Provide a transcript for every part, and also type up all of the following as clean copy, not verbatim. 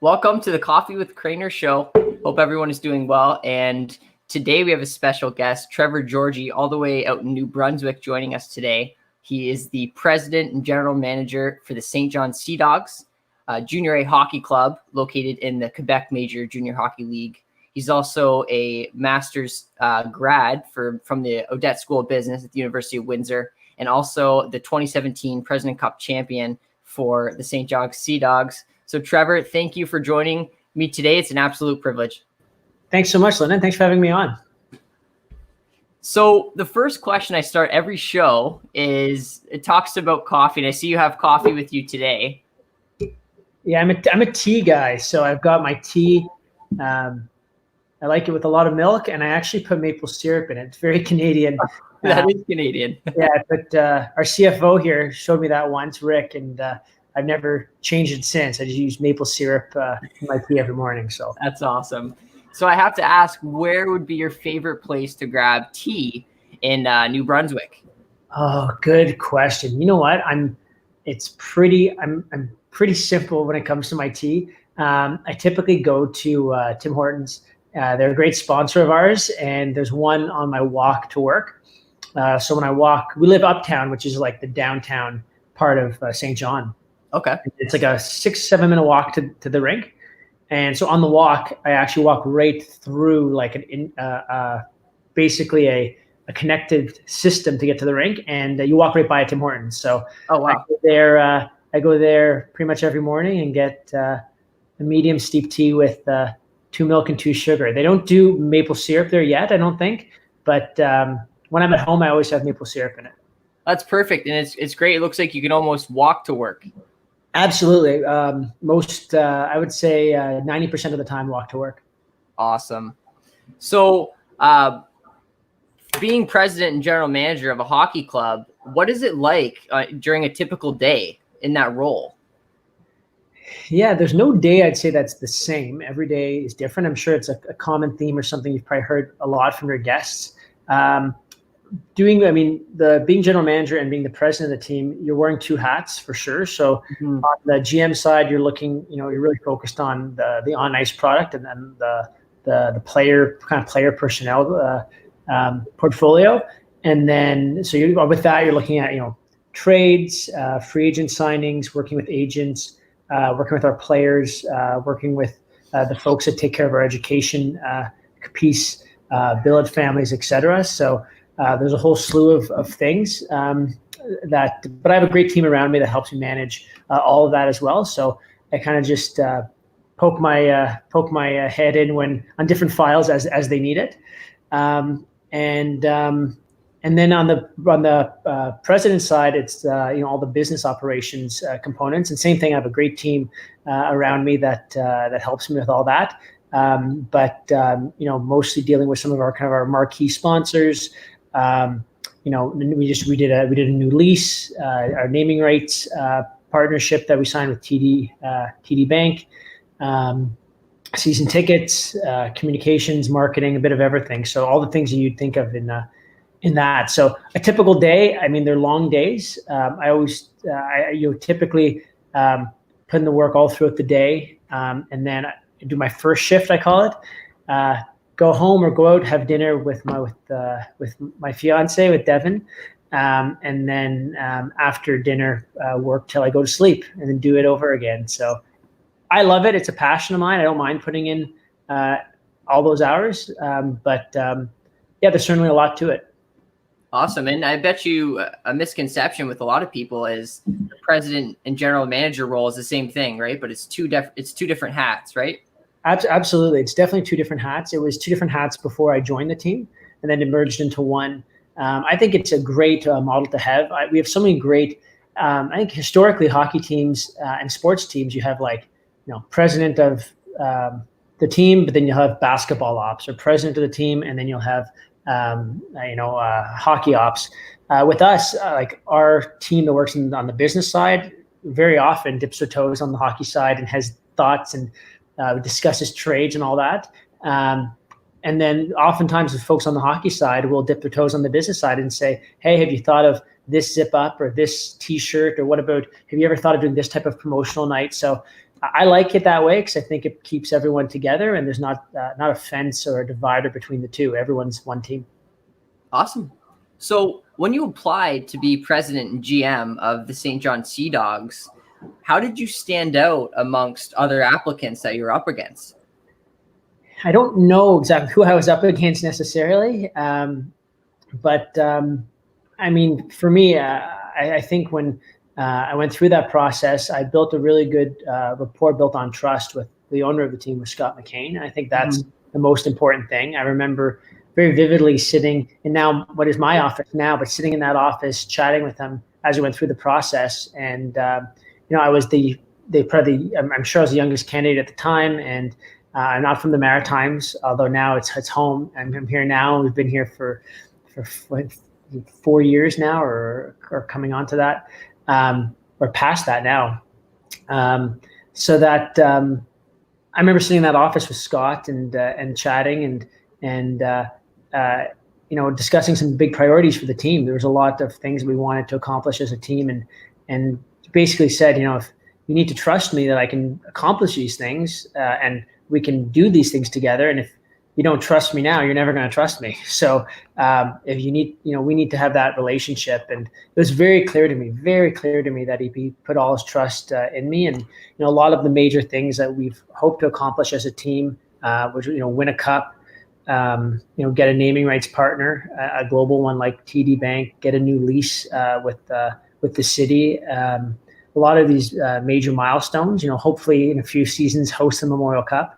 Welcome to the Coffee with Craner show. Hope everyone is doing well. And today we have a special guest, Trevor Georgie, all the way out in New Brunswick, joining us today. He is the president and general manager for the St. John Sea Dogs, Junior A hockey club located in the Quebec Major Junior Hockey League. He's also a master's grad from the Odette School of Business at the University of Windsor, and also the 2017 President Cup champion for the St. John Sea Dogs. So Trevor, thank you for joining me today. It's an absolute privilege. Thanks so much, Lyndon. Thanks for having me on. So the first question I start every show is, it talks about coffee, and I see you have coffee with you today. Yeah, I'm a tea guy, so I've got my tea. I like it with a lot of milk, and I actually put maple syrup in it. It's very Canadian. That is Canadian. Yeah, but our CFO here showed me that once, Rick, and I've never changed it since. I just use maple syrup in my tea every morning. So that's awesome. So I have to ask, where would be your favorite place to grab tea in New Brunswick? Oh, good question. You know what? I'm pretty simple when it comes to my tea. I typically go to Tim Hortons. They're a great sponsor of ours, and there's one on my walk to work. So when I walk, we live uptown, which is like the downtown part of St. John. Okay. It's like a 6-7 minute walk to the rink. And so on the walk, I actually walk right through like basically a connected system to get to the rink, and you walk right by a Tim Hortons. So oh, wow. I go there pretty much every morning and get a medium steep tea with 2 milk and 2 sugar. They don't do maple syrup there yet, I don't think. But when I'm at home, I always have maple syrup in it. That's perfect. And it's great. It looks like you can almost walk to work. Absolutely. I would say 90% of the time walk to work. Awesome. So being president and general manager of a hockey club, what is it like during a typical day in that role? Yeah, there's no day I'd say that's the same. Every day is different. I'm sure it's a common theme or something you've probably heard a lot from your guests. Being general manager and being the president of the team, you're wearing 2 hats for sure. So on the GM side, you're really focused on the on ice product, and then the player personnel portfolio. And then with that, you're looking at trades, free agent signings, working with agents, working with our players, working with the folks that take care of our education piece, billet families, etc. So there's a whole slew of things but I have a great team around me that helps me manage all of that as well. So I kind of just poke my head in on different files as they need it. And then on the president side, it's all the business operations components. And same thing, I have a great team around me that helps me with all that. But mostly dealing with some of our marquee sponsors. We did a new lease, our naming rights partnership that we signed with TD Bank, season tickets, communications, marketing, a bit of everything. So all the things that you'd think of in that. So a typical day, they're long days. I typically put in the work all throughout the day, and then I do my first shift, I call it. Go home or go out, have dinner with my fiance, with Devin, and then after dinner, work till I go to sleep, and then do it over again. So I love it. It's a passion of mine. I don't mind putting in all those hours, but there's certainly a lot to it. Awesome. And I bet you a misconception with a lot of people is the president and general manager role is the same thing, right? But it's two different hats, right? Absolutely. It's definitely 2 different hats. It was 2 different hats before I joined the team, and then it merged into one. I think it's a great model to have. We have so many great, I think historically hockey teams and sports teams, you have president of the team, but then you'll have basketball ops, or president of the team, and then you'll have hockey ops. With us, our team that works on the business side very often dips their toes on the hockey side and has thoughts and discusses trades and all that. And then oftentimes the folks on the hockey side will dip their toes on the business side and say, hey, have you thought of this zip up or this t-shirt, or have you ever thought of doing this type of promotional night? So I like it that way because I think it keeps everyone together, and there's not a fence or a divider between the two. Everyone's one team. Awesome. So when you applied to be president and GM of the St. John Sea Dogs, how did you stand out amongst other applicants that you were up against? I don't know exactly who I was up against necessarily, but I mean, for me, I think when I went through that process, I built a really good rapport built on trust with the owner of the team, with Scott McCain. And I think that's the most important thing. I remember very vividly sitting in now what is my office now, but sitting in that office chatting with him as we went through the process. And I was I'm sure I was the youngest candidate at the time, and I'm not from the Maritimes, although now it's home. I'm here now. We've been here for 4 years now, or coming on to that, or past that now. So that I remember sitting in that office with Scott and chatting and discussing some big priorities for the team. There was a lot of things we wanted to accomplish as a team, and basically said, if you need to trust me that I can accomplish these things, and we can do these things together. And if you don't trust me now, you're never going to trust me. So if you need, we need to have that relationship. And it was very clear to me that he put all his trust in me. And, a lot of the major things that we've hoped to accomplish as a team, which, win a cup, get a naming rights partner, a global one like TD Bank, get a new lease with the city. A lot of these major milestones, hopefully in a few seasons, host the Memorial Cup.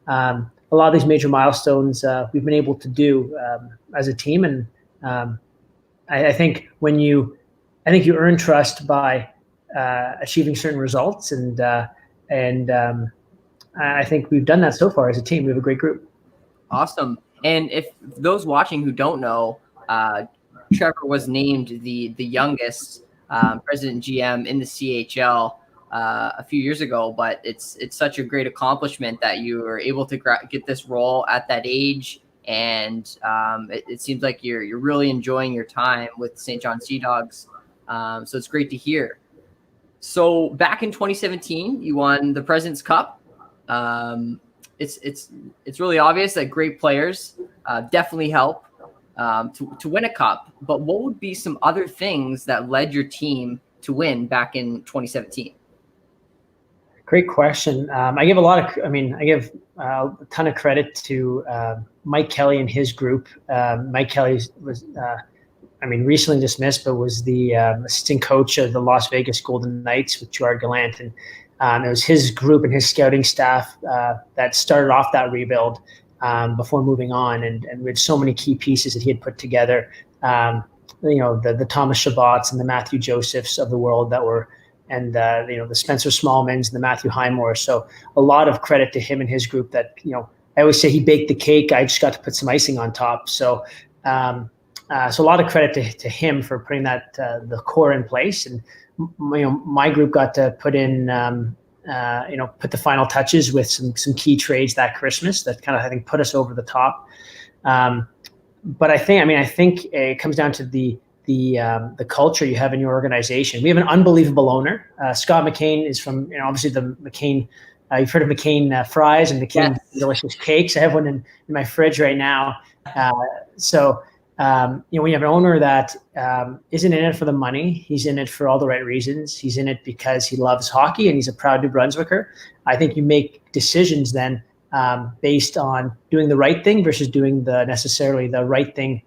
A lot of these major milestones we've been able to do as a team. And I think you earn trust by achieving certain results. And I think we've done that so far as a team. We have a great group. Awesome. And if those watching who don't know, Trevor was named the youngest president GM in the CHL a few years ago, but it's such a great accomplishment that you were able to get this role at that age. And it seems like you're really enjoying your time with St. John Sea Dogs. So it's great to hear. So back in 2017, you won the President's Cup. It's really obvious that great players definitely help to win a cup. But what would be some other things that led your team to win back in 2017? Great question. I give a ton of credit to Mike Kelly and his group. Mike Kelly was, recently dismissed, but was the assistant coach of the Las Vegas Golden Knights with Gerard Gallant. And it was his group and his scouting staff that started off that rebuild before moving on. And we had so many key pieces that he had put together. The Thomas Shabbats and the Matthew Josephs of the world that were, and the Spencer Smallmans and the Matthew Highmore. So a lot of credit to him and his group that, I always say he baked the cake. I just got to put some icing on top. So so a lot of credit to him for putting that the core in place. And my group got to put in put the final touches with some key trades that Christmas that kind of, I think, put us over the top. But I think it comes down to the culture you have in your organization. We have an unbelievable owner. Scott McCain is from, obviously the McCain. You've heard of McCain fries and McCain delicious cakes. I have one in my fridge right now. When you have an owner that isn't in it for the money, he's in it for all the right reasons. He's in it because he loves hockey and he's a proud New Brunswicker. I think you make decisions then based on doing the right thing versus doing necessarily the right thing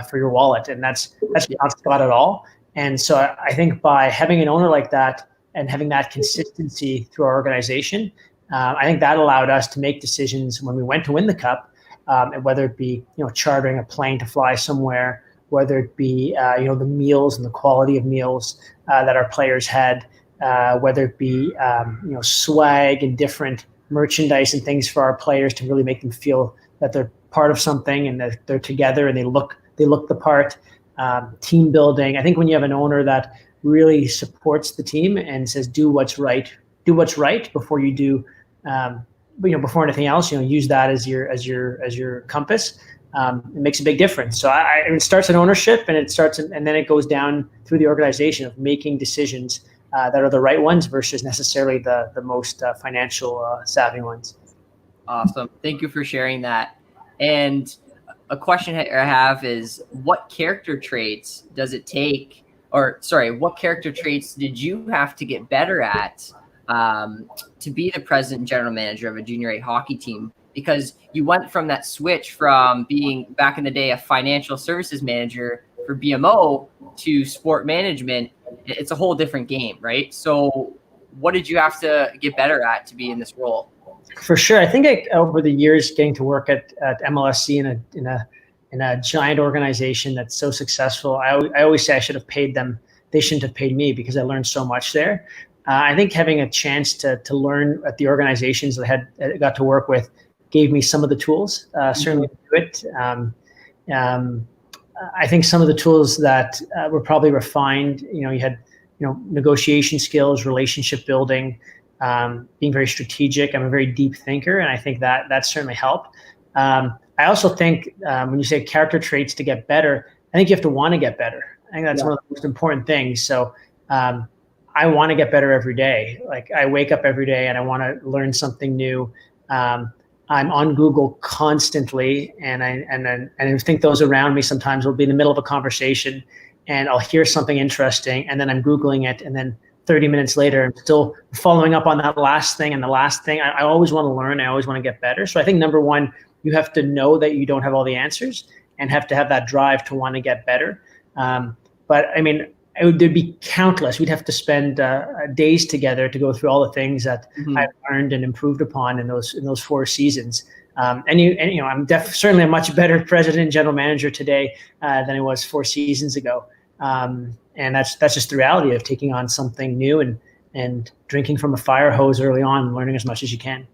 for your wallet. And that's not Scott at all. And so I think by having an owner like that and having that consistency through our organization, I think that allowed us to make decisions when we went to win the cup. And whether it be, chartering a plane to fly somewhere, whether it be, the meals and the quality of meals that our players had, whether it be, swag and different merchandise and things for our players to really make them feel that they're part of something and that they're together and they look the part. Team building. I think when you have an owner that really supports the team and says, do what's right before you do, before anything else, use that as your compass. It makes a big difference. So it starts in ownership, and then it goes down through the organization of making decisions that are the right ones versus necessarily the most financial savvy ones. Awesome. Thank you for sharing that. And a question I have is, what character traits does it take, or sorry, what character traits did you have to get better at to be the president and general manager of a junior A hockey team? Because you went from that switch from being back in the day a financial services manager for BMO to sport management. It's a whole different game, right? So what did you have to get better at to be in this role? For sure. I think over the years, getting to work at MLSC in a giant organization that's so successful, I always say I should have paid them. They shouldn't have paid me because I learned so much there. I think having a chance to learn at the organizations that I got to work with gave me some of the tools, certainly to do it. I think some of the tools that were probably refined, you had, negotiation skills, relationship building, being very strategic. I'm a very deep thinker, and I think that certainly helped. I also think when you say character traits to get better, I think you have to want to get better. I think that's one of the most important things. So I want to get better every day. Like, I wake up every day and I want to learn something new. I'm on Google constantly, and I think those around me sometimes will be in the middle of a conversation and I'll hear something interesting, and then I'm Googling it, and then 30 minutes later, I'm still following up on that last thing and the last thing. I always want to learn. I always want to get better. So I think number one, you have to know that you don't have all the answers and have to have that drive to want to get better. But I mean, there'd be countless. We'd have to spend days together to go through all the things that I've learned and improved upon in those 4 seasons. I'm certainly a much better president and general manager today than I was 4 seasons ago. And that's just the reality of taking on something new and drinking from a fire hose early on and learning as much as you can.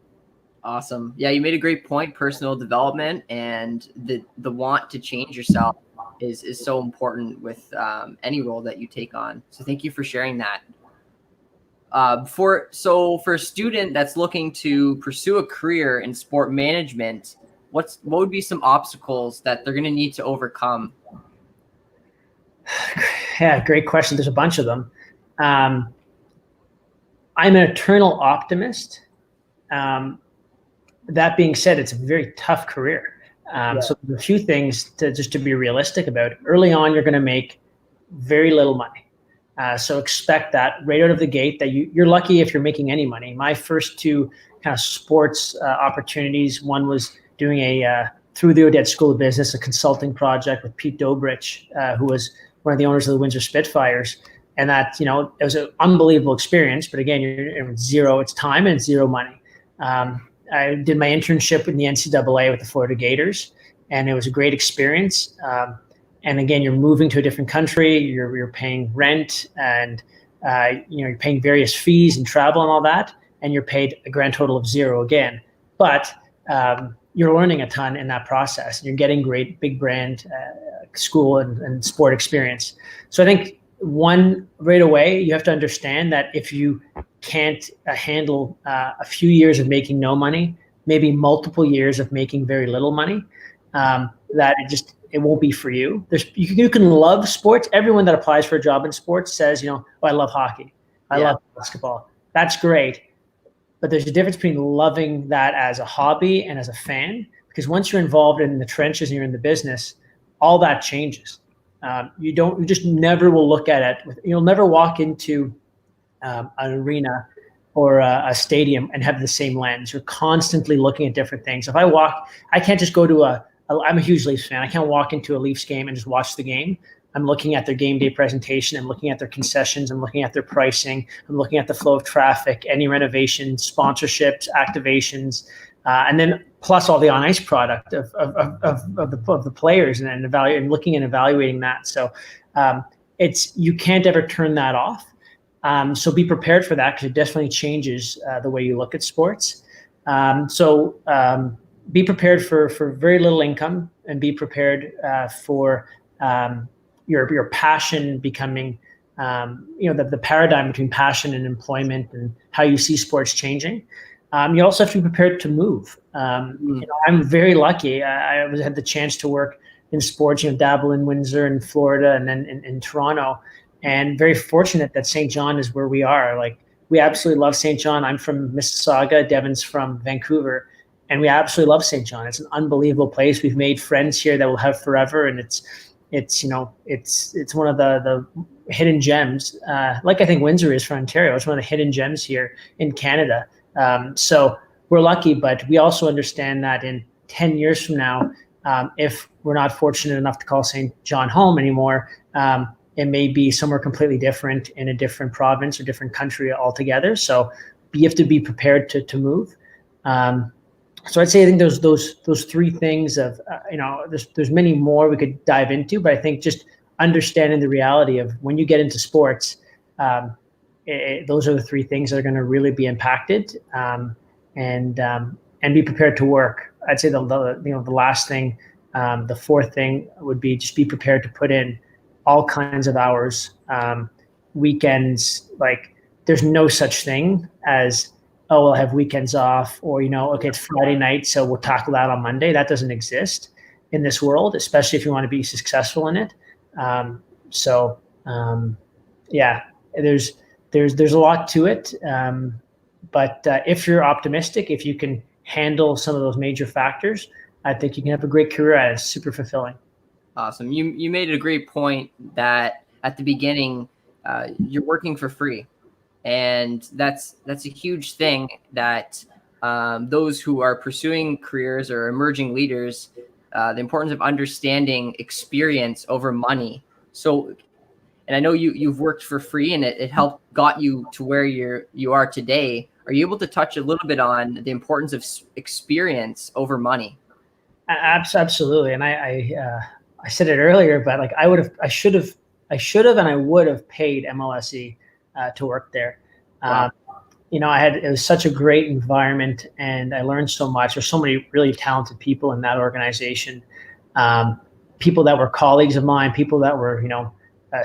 Awesome. Yeah, you made a great point. Personal development and the want to change yourself is so important with any role that you take on. So thank you for sharing that. For a student that's looking to pursue a career in sport management, what would be some obstacles that they're going to need to overcome? Yeah, great question. There's a bunch of them. I'm an eternal optimist. That being said, it's a very tough career. So there's a few things to be realistic about. Early on, you're going to make very little money. So expect that right out of the gate that you're lucky if you're making any money. My first 2 kind of sports opportunities, one was doing through the Odette School of Business, a consulting project with Pete Dobrich, who was one of the owners of the Windsor Spitfires. And that, it was an unbelievable experience. But again, it's time and it's zero money. I did my internship in the NCAA with the Florida Gators, and it was a great experience. And again, you're moving to a different country, you're paying rent, and you're paying various fees and travel and all that, and you're paid a grand total of 0 again. But you're learning a ton in that process. You're getting great big brand school and sport experience. So I think right away, you have to understand that if you can't handle a few years of making no money, maybe multiple years of making very little money, that it won't be for you. You can love sports. Everyone that applies for a job in sports says, I love hockey. I love basketball. That's great. But there's a difference between loving that as a hobby and as a fan, because once you're involved in the trenches and you're in the business, all that changes. You just never will look at it. You'll never walk into an arena or a stadium and have the same lens. You're constantly looking at different things. If I can't just go to I'm a huge Leafs fan. I can't walk into a Leafs game and just watch the game. I'm looking at their game day presentation. I'm looking at their concessions. I'm looking at their pricing. I'm looking at the flow of traffic, any renovations, sponsorships, activations, and then plus all the on ice product of the players and looking and evaluating that. So you can't ever turn that off. So be prepared for that, because it definitely changes the way you look at sports. Be prepared for very little income, and be prepared for your passion becoming, the paradigm between passion and employment and how you see sports changing. You also have to be prepared to move. I'm very lucky. I had the chance to work in sports, dabble in Windsor and Florida, and then in Toronto. and very fortunate that St. John is where we are. Like, we absolutely love St. John. I'm from Mississauga, Devin's from Vancouver, and we absolutely love St. John. It's an unbelievable place. We've made friends here that we'll have forever, and it's one of the hidden gems. Like I think Windsor is for Ontario. It's one of the hidden gems here in Canada. So we're lucky, but we also understand that in 10 years from now, if we're not fortunate enough to call St. John home anymore, it may be somewhere completely different in a different province or different country altogether. So you have to be prepared to move. So I'd say I think those three things of there's many more we could dive into, but I think just understanding the reality of when you get into sports, those are the three things that are going to really be impacted, and be prepared to work. I'd say the last thing, the fourth thing would be just be prepared to put in all kinds of hours, weekends. Like, there's no such thing as, oh, we'll have weekends off, or, okay, it's Friday night, so we'll tackle that on Monday. That doesn't exist in this world, especially if you want to be successful in it. Yeah, there's a lot to it. But if you're optimistic, if you can handle some of those major factors, I think you can have a great career at it. It's super fulfilling. Awesome. You made a great point that at the beginning, you're working for free. And that's a huge thing that those who are pursuing careers or emerging leaders, the importance of understanding experience over money. So, and I know you've worked for free, and it got you to where you are today. Are you able to touch a little bit on the importance of experience over money? Absolutely. And I said it earlier, but like I should have, and I would have paid MLSE to work there. Wow. It was such a great environment, and I learned so much. There's so many really talented people in that organization, people that were colleagues of mine, people that were,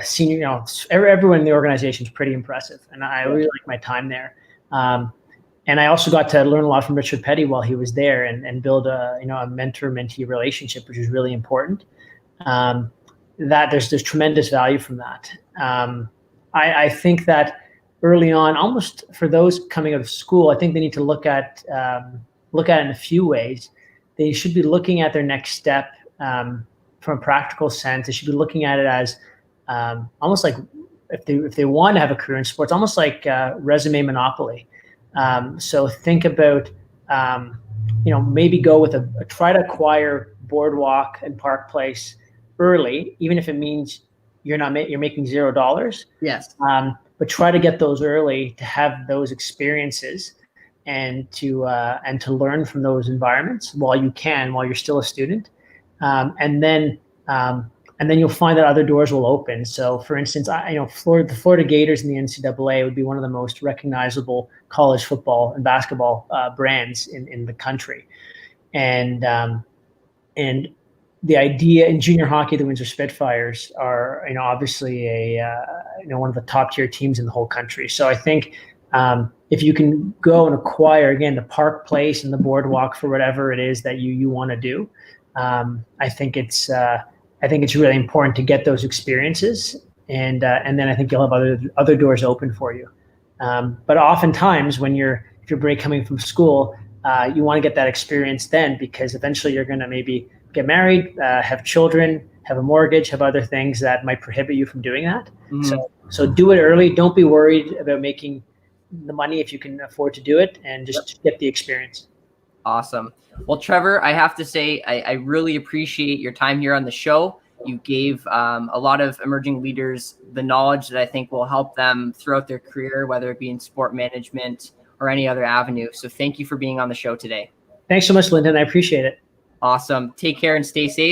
senior, everyone in the organization is pretty impressive. And I really liked my time there. And I also got to learn a lot from Richard Petty while he was there, and build a mentor-mentee relationship, which is really important. That there's tremendous value from that. I think that early on, almost for those coming out of school, I think they need to look at it in a few ways. They should be looking at their next step from a practical sense. They should be looking at it as almost like if they want to have a career in sports, almost like resume monopoly. So think about maybe go with try to acquire Boardwalk and Park Place early, even if it means you're making $0. Yes. But try to get those early to have those experiences and to learn from those environments while you're still a student. And then you'll find that other doors will open. So for instance, the Florida Gators in the NCAA would be one of the most recognizable college football and basketball brands in the country. And the idea in junior hockey, the Windsor Spitfires are, obviously one of the top tier teams in the whole country. So I think if you can go and acquire, again, the Park Place and the Boardwalk for whatever it is that you want to do, I think it's really important to get those experiences, and then I think you'll have other doors open for you. But oftentimes if you're coming from school, you want to get that experience then, because eventually you're going to maybe get married, have children, have a mortgage, have other things that might prohibit you from doing that. Mm-hmm. So do it early. Don't be worried about making the money if you can afford to do it, and just get the experience. Awesome. Well, Trevor, I have to say, I really appreciate your time here on the show. You gave a lot of emerging leaders the knowledge that I think will help them throughout their career, whether it be in sport management or any other avenue. So thank you for being on the show today. Thanks so much, Lyndon. I appreciate it. Awesome. Take care and stay safe.